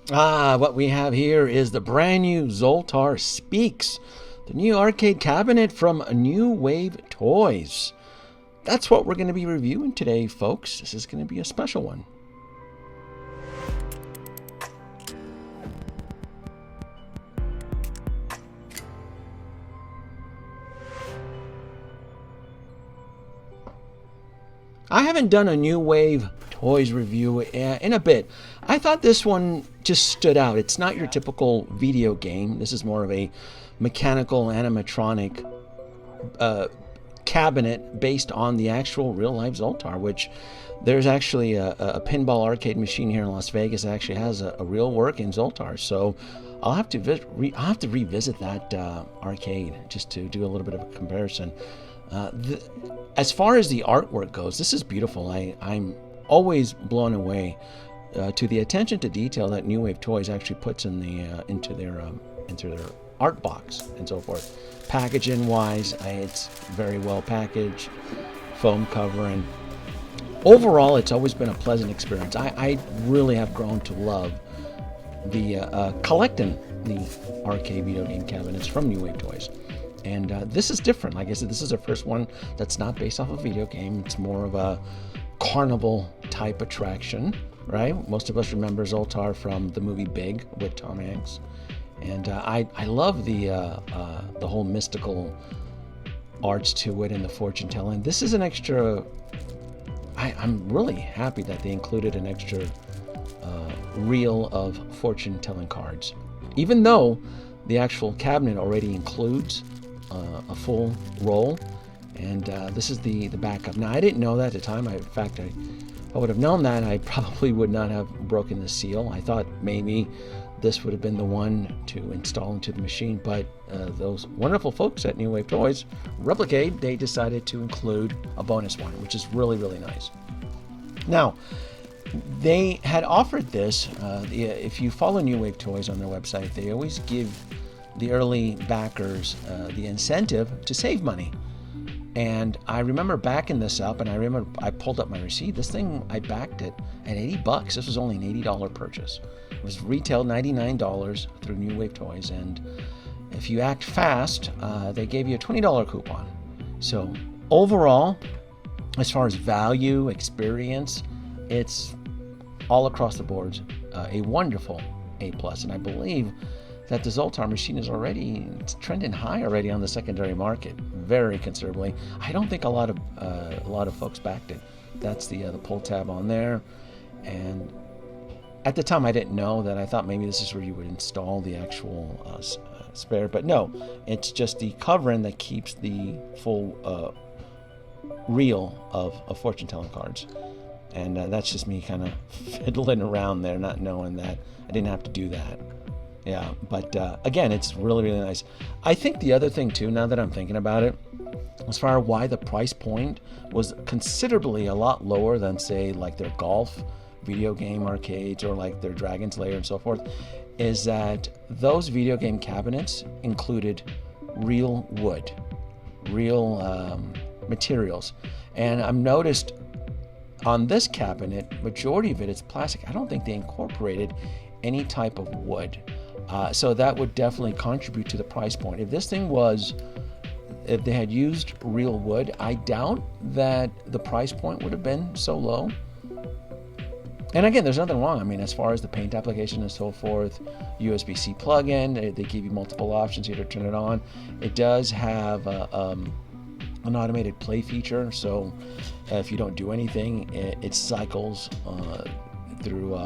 What we have here is the brand new Zoltar Speaks, the new arcade cabinet from New Wave Toys. That's what we're going to be reviewing today, folks. This is going to be a special one. I haven't done a New Wave Toys review in a bit. I thought this one just stood out. It's not your typical video game. This is more of a mechanical animatronic cabinet based on the actual real-life Zoltar, which there's actually a pinball arcade machine here in Las Vegas that actually has a real working Zoltar. So I'll have to revisit that arcade just to do a little bit of a comparison. As far as the artwork goes, this is beautiful. I'm always blown away to the attention to detail that New Wave Toys actually puts in into their art box and so forth. Packaging wise, it's very well packaged, foam cover, and overall it's always been a pleasant experience. I really have grown to love the collecting the arcade video game cabinets from New Wave Toys. And this is different. Like I said, this is the first one that's not based off a video game. It's more of a carnival type attraction, right? Most of us remember Zoltar from the movie Big with Tom Hanks. And I love the whole mystical arts to it and the fortune telling. This is an extra. I'm really happy that they included an extra reel of fortune telling cards, even though the actual cabinet already includes a full roll, and this is the backup. Now, I didn't know that at the time. In fact, I would have known that, I probably would not have broken the seal. I thought maybe this would have been the one to install into the machine, but those wonderful folks at New Wave Toys, Replicade, they decided to include a bonus one, which is really, really nice. Now, they had offered this. If you follow New Wave Toys on their website, they always give the early backers the incentive to save money. And I remember backing this up, and I remember I pulled up my receipt. This thing, I backed it at $80. This was only an $80 purchase. It was retailed $99 through New Wave Toys, and if you act fast, they gave you a $20 coupon. So overall, as far as value, experience, it's all across the board a wonderful A+. And I believe that the Zoltar machine is already trending high already on the secondary market, very considerably. I don't think a lot of folks backed it. That's the pull tab on there, and at the time I didn't know that. I thought maybe this is where you would install the actual spare, but no, it's just the covering that keeps the full reel of fortune telling cards. And that's just me kind of fiddling around there, not knowing that I didn't have to do that. Yeah, but again, it's really, really nice. I think the other thing too, now that I'm thinking about it, as far as why the price point was considerably a lot lower than, say, like their golf video game arcades or like their Dragon's Lair and so forth, is that those video game cabinets included real wood, real materials. And I've noticed on this cabinet, majority of it is plastic. I don't think they incorporated any type of wood. So that would definitely contribute to the price point. If they had used real wood, I doubt that the price point would have been so low. And again, there's nothing wrong. I mean, as far as the paint application and so forth, USB-C plug-in, they give you multiple options here to turn it on. It does have an automated play feature, so if you don't do anything, it cycles through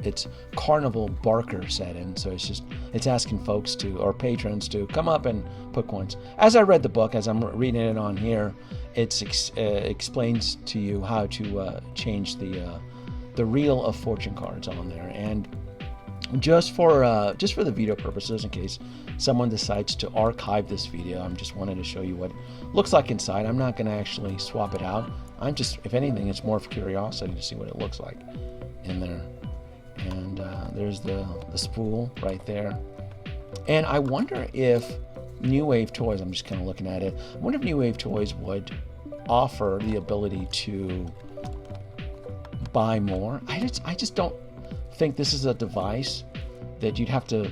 its carnival barker setting. So it's asking folks or patrons to come up and put coins. As I read the book, as I'm reading it on here, it explains to you how to change the reel of fortune cards on there. And just for the video purposes, in case someone decides to archive this video, I'm just wanting to show you what it looks like inside. I'm not going to actually swap it out. I'm just, if anything, it's more of curiosity to see what it looks like in there. And there's the spool right there. And I wonder if New Wave Toys, I'm just kind of looking at it, I wonder if New Wave Toys would offer the ability to buy more. I just don't think this is a device that you'd have to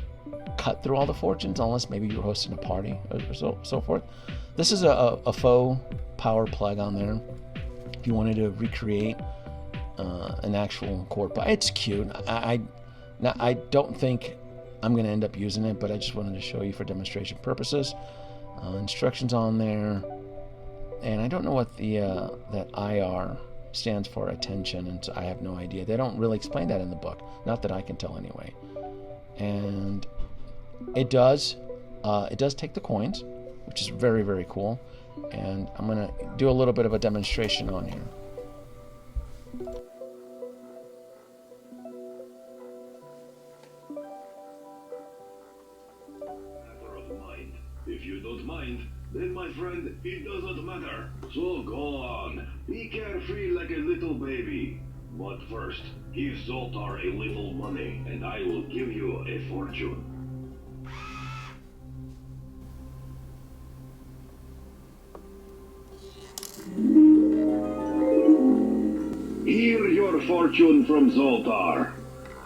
cut through all the fortunes, unless maybe you're hosting a party or so forth. This is a faux power plug on there. If you wanted to recreate an actual cord, it's cute. I don't think I'm going to end up using it, but I just wanted to show you for demonstration purposes. Instructions on there, and I don't know what the that IR stands for, attention, and so I have no idea. They don't really explain that in the book, not that I can tell anyway. And it does take the coins, which is very, very cool. And I'm gonna do a little bit of a demonstration on here. If you don't mind, then my friend, it doesn't matter. So go on, be carefree like a little baby. But first, give Zoltar a little money, and I will give you a fortune. Hear your fortune from Zoltar.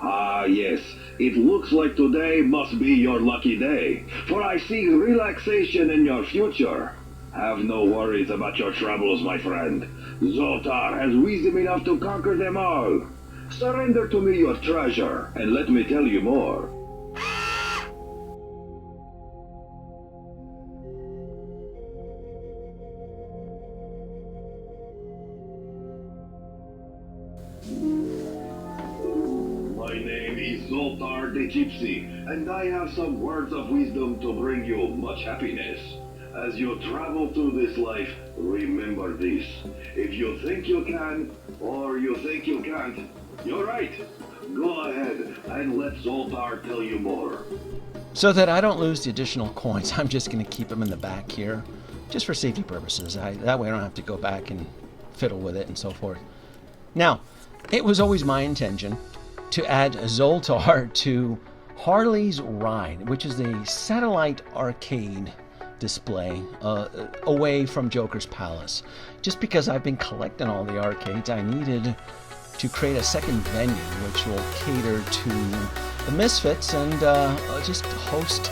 Ah, yes. It looks like today must be your lucky day, for I see relaxation in your future. Have no worries about your troubles, my friend. Zoltar has wisdom enough to conquer them all. Surrender to me your treasure, and let me tell you more. My name is Zoltar the Gypsy, and I have some words of wisdom to bring you much happiness. As you travel through this life, remember this. If you think you can, or you think you can't, you're right. Go ahead and let Zoltar tell you more. So that I don't lose the additional coins, I'm just going to keep them in the back here, just for safety purposes. That way I don't have to go back and fiddle with it and so forth. Now, it was always my intention to add Zoltar to Harley's Ride, which is a satellite arcade display away from Joker's Palace. Just because I've been collecting all the arcades, I needed to create a second venue which will cater to the Misfits and just host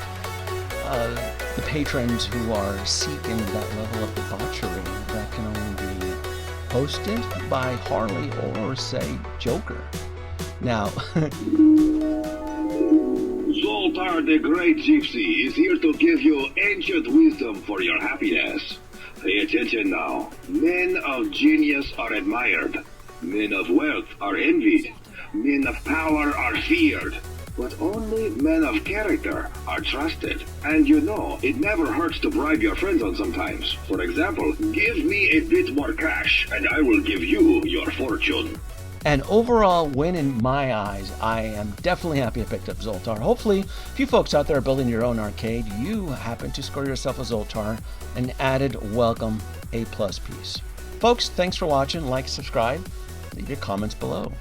the patrons who are seeking that level of debauchery that can only be hosted by Harley or, say, Joker. Now, Zoltar the Great Gypsy is here to give you ancient wisdom for your happiness. Pay attention now. Men of genius are admired. Men of wealth are envied. Men of power are feared. But only men of character are trusted. And you know, it never hurts to bribe your friends on sometimes. For example, give me a bit more cash, and I will give you your fortune. an overall win in my eyes. I am definitely happy I picked up Zoltar. Hopefully, if you folks out there are building your own arcade, you happen to score yourself a Zoltar, an added welcome A+ piece. Folks, thanks for watching. Like, subscribe, leave your comments below.